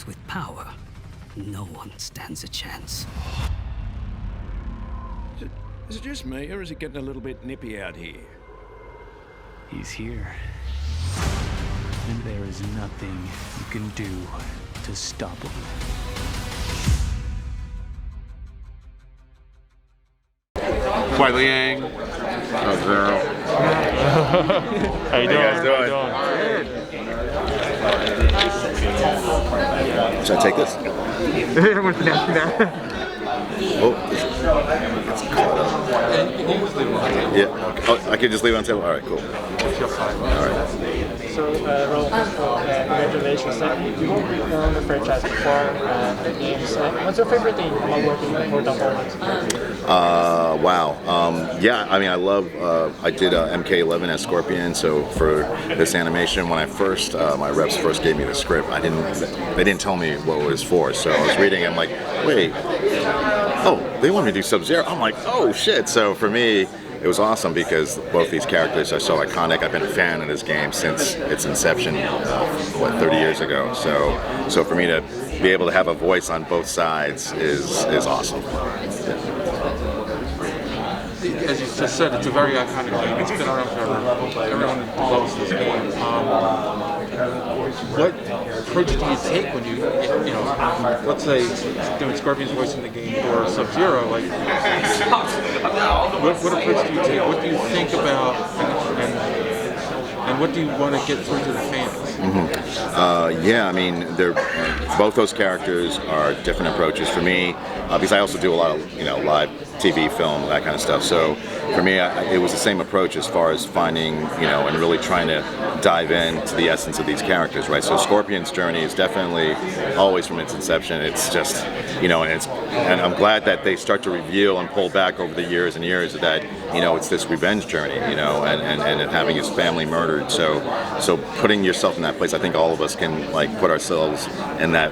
comes with power, no one stands a chance. Is it just me, or is it getting a little bit nippy out here? He's here. And there is nothing you can do to stop him. Kuai Liang. Zero. How you doing? Should I take this? Oh, yeah. Oh, I can just leave it on the table? All right, cool. All right. So, roll congratulations. You've worked on the franchise before, the games. What's your favorite thing about working for the performance? Wow. Yeah, I mean, I love, I did MK11 as Scorpion, so for this animation, when I first, my reps first gave me the script, they didn't tell me what it was for, so I was reading, I'm like, wait, oh, they want me to do Sub-Zero? I'm like, oh shit, so for me, it was awesome because both these characters are so iconic. I've been a fan of this game since its inception, 30 years ago. So for me to be able to have a voice on both sides is awesome. As you just said, it's a very iconic game. It's been around forever. Everyone loves this game. What approach do you take when you let's say doing Scorpion's voice in the game or Sub-Zero? Like, what approach do you take? What do you think about, and what do you want to get through to the fans? Yeah, I mean, both those characters are different approaches for me. Because I also do a lot of live TV, film, that kind of stuff. So for me, it was the same approach as far as finding and really trying to dive into the essence of these characters, right? So Scorpion's journey is definitely always from its inception. It's just and I'm glad that they start to reveal and pull back over the years and years that it's this revenge journey, and having his family murdered. So putting yourself in that place, I think all of us can put ourselves in that,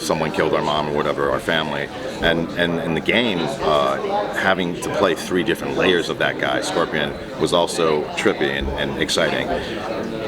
someone killed our mom or whatever, our family. And in the game, having to play 3 different layers of that guy, Scorpion, was also trippy and exciting.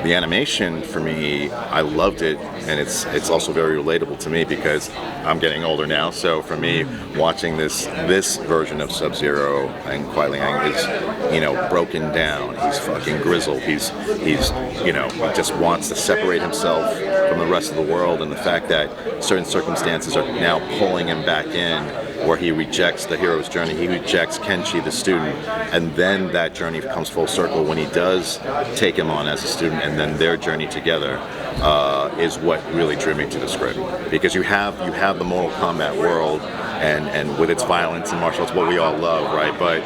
The animation, for me, I loved it, and it's also very relatable to me because I'm getting older now. So for me, watching this version of Sub-Zero and Kuai Liang is, broken down. He's fucking grizzled. He's he just wants to separate himself from the rest of the world, and the fact that certain circumstances are now pulling him back in, where he rejects the hero's journey, he rejects Kenshi, the student, and then that journey comes full circle when he does take him on as a student, and then their journey together is what really drew me to the script. Because you have the Mortal Kombat world, and with its violence and martial arts, what we all love, right? But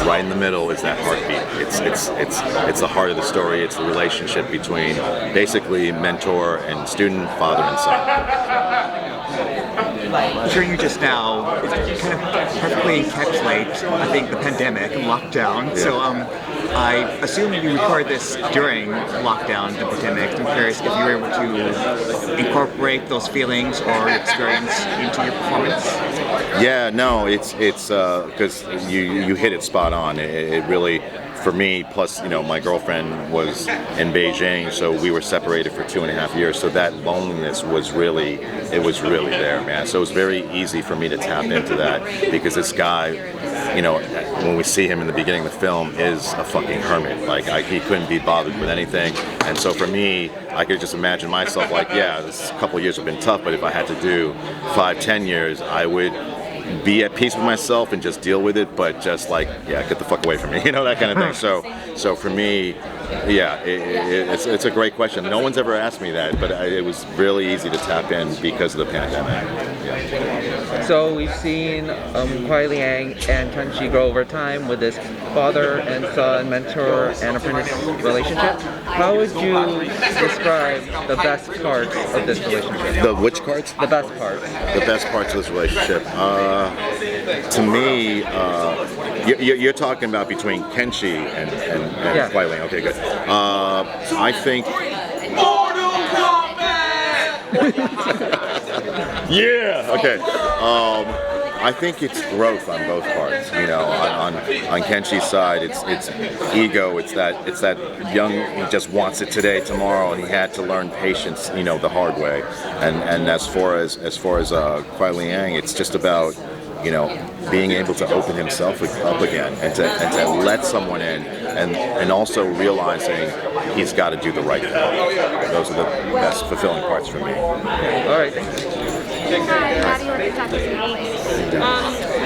right in the middle is that heartbeat. It's the heart of the story. It's the relationship between basically mentor and student, father and son. Hearing you just now, it kind of perfectly encapsulates, I think, the pandemic and lockdown. Yeah. So I assume you recorded this during lockdown, the pandemic. I'm curious if you were able to incorporate those feelings or experience into your performance. Yeah, no, it's because you hit it spot on. It really, for me, plus my girlfriend was in Beijing, so we were separated for 2.5 years. So that loneliness was really there, man. So it was very easy for me to tap into that because this guy, when we see him in the beginning of the film, is a fucking hermit. He couldn't be bothered with anything. And so for me, I could just imagine myself this couple of years have been tough, but if I had to do 5-10 years, I would be at peace with myself and just deal with it, but just get the fuck away from me, that kind of thing. So for me, it's a great question. No one's ever asked me that, but it was really easy to tap in because of the pandemic. So we've seen Kuai Liang and Kenshi grow over time with this father and son, mentor and apprentice relationship. How would you describe the best parts of this relationship? The which parts? The best parts. The best parts of this relationship. To me, you're talking about between Kenshi and Kuai Liang. Okay, good. I think. Mortal Kombat! Yeah. Okay. I think it's growth on both parts. You know, on Kenshi's side, it's ego. It's that young. He just wants it today, tomorrow, and he had to learn patience. You know, the hard way. And as far as Kuai Liang, it's just about, you know, being able to open himself up again and to let someone in, and also realizing he's got to do the right thing. Those are the best fulfilling parts for me. All right. Hi, Maddie,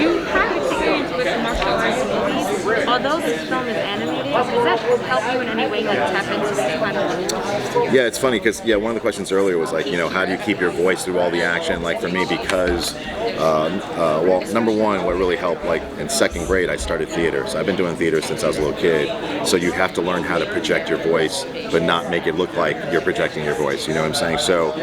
you have experience with martial arts movies. Although this film is animated, does that help you in any way, like tap into this kind of? Yeah, it's funny because one of the questions earlier was like, you know, how do you keep your voice through all the action? Like for me, because well, number one, what really helped, like in second grade, I started theater. So I've been doing theater since I was a little kid. So you have to learn how to project your voice, but not make it look like you're projecting your voice. You know what I'm saying? So,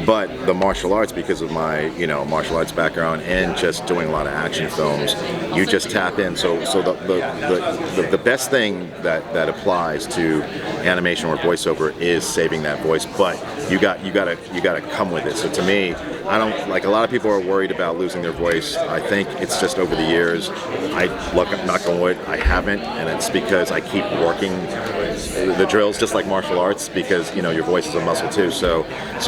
but the martial arts, because of my, you know, martial arts background and just doing a lot of action films, you just tap in. So the best thing that applies to animation or voiceover is saving that voice, but you gotta come with it. So to me, I don't, like, a lot of people are worried about losing their voice. I think it's just over the years. Knock on wood, I haven't, and it's because I keep working the drills, just like martial arts, because, you know, your voice is a muscle too. So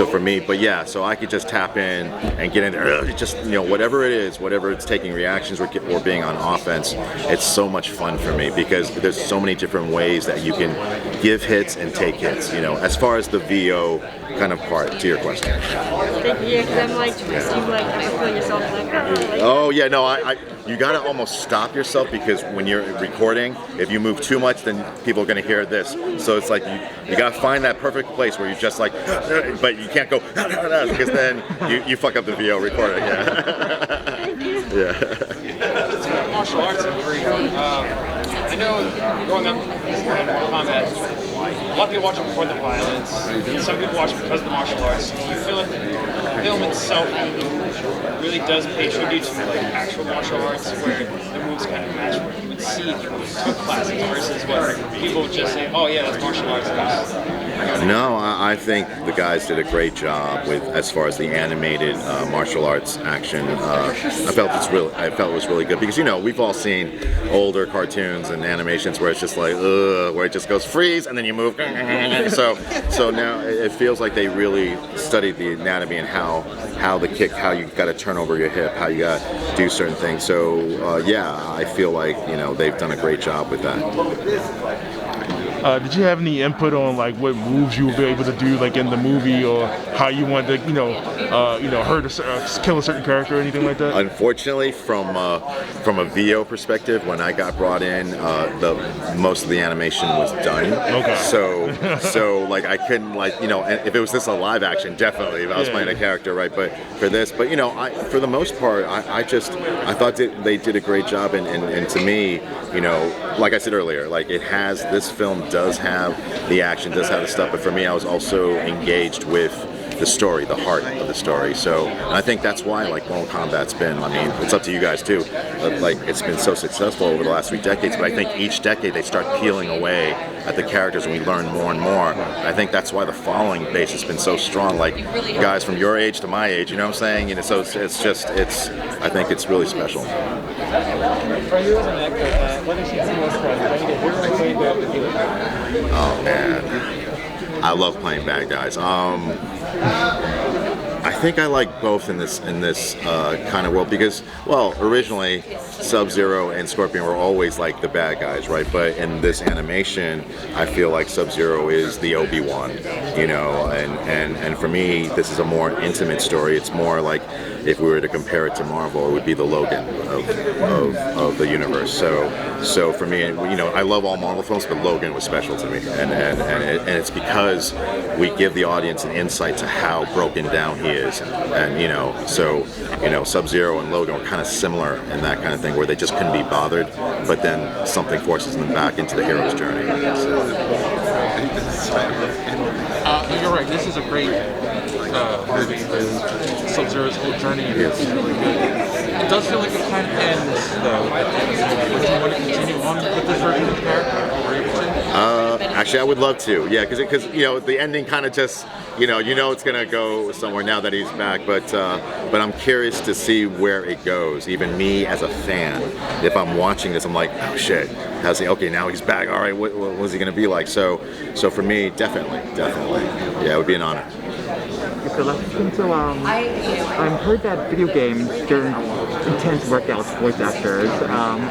for me, but yeah, so I could just tap in and get in there. Just, you know, whatever it is, whatever it's taking reactions or being on offense, it's so much fun for me because there's so many different ways that you can give hits and take hits. You know, as far as the VO kind of part to your question. Yeah, because I'm like, you like ever feel yourself like, oh yeah, no, you gotta almost stop yourself, because when you're recording, if you move too much, then people are gonna hear this. So it's like you gotta find that perfect place where you just like, but you can't go because then you fuck up the VO recording. Yeah. Yeah. Martial arts is very I know growing up in Kombat, a lot of people watch it for the violence, and some people watch it because of the martial arts. Do you feel like the film itself really does pay tribute to like actual martial arts, where the moves kind of match what you would see if you took classes, versus what people would just say, oh yeah, that's martial arts? No, I think the guys did a great job with, as far as the animated martial arts action. I felt it was really good, because, you know, we've all seen older cartoons and animations where it's just like, where it just goes freeze and then you move. So now it feels like they really studied the anatomy and how the kick, how you got to turn over your hip, how you got to do certain things. So yeah, I feel like, you know, they've done a great job with that. Did you have any input on like what moves you would be able to do like in the movie, or how you wanted to, her to kill a certain character or anything like that? Unfortunately, from a VO perspective, when I got brought in, most of the animation was done. Okay. So like I couldn't, like, you know, if it was this a live action, definitely if I was playing a character, right? But for this, but you know, for the most part, I thought that they did a great job, and to me, you know, like I said earlier, like this film does have the action, does have the stuff, but for me, I was also engaged with the story, the heart of the story. So, and I think that's why, like, Mortal Kombat's been, I mean, it's up to you guys too, but like, it's been so successful over the last 3 decades, but I think each decade they start peeling away at the characters and we learn more and more. And I think that's why the following base has been so strong, like guys from your age to my age, you know what I'm saying? You know, so I think it's really special. For you as an actor, what is your most fun? Oh man, I love playing bad guys. I think I like both in this kind of world, because, well, originally Sub-Zero and Scorpion were always like the bad guys, right? But in this animation, I feel like Sub-Zero is the Obi-Wan, you know, and for me, this is a more intimate story. It's more like, if we were to compare it to Marvel, it would be the Logan of the universe. So for me, you know, I love all Marvel films, but Logan was special to me, and it's because we give the audience an insight to how broken down he is, and you know, so you know, Sub-Zero and Logan were kind of similar in that kind of thing, where they just couldn't be bothered, but then something forces them back into the hero's journey. You're right. This is a great movie with Sub-Zero's whole journey. Yes. It does feel like it kind of ends, though. Would you want to continue on with this version of the character? Actually, I would love to. Yeah, because you know the ending kind of just you know it's gonna go somewhere now that he's back. But I'm curious to see where it goes. Even me as a fan, if I'm watching this, I'm like, oh shit, how's he? Okay, now he's back. All right, what was he gonna be like? So for me, definitely, yeah, it would be an honor. So I've heard that video games during intense workouts for voice actors,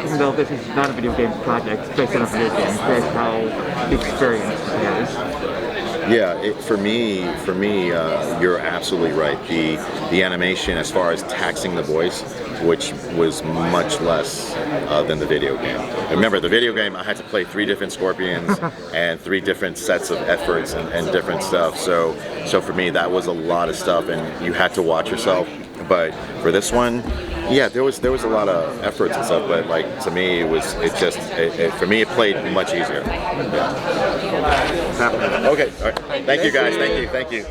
even though this is not a video game project, it's based on a video game, that's how the experience is. Yeah, for me, you're absolutely right. The animation, as far as taxing the voice, which was much less than the video game. And remember, the video game, I had to play 3 different Scorpions and 3 different sets of efforts and different stuff. So for me, that was a lot of stuff, and you had to watch yourself. But for this one, yeah, there was a lot of efforts and stuff. But like to me, for me, it played much easier. Yeah. Okay, all right. Thank you guys. Thank you.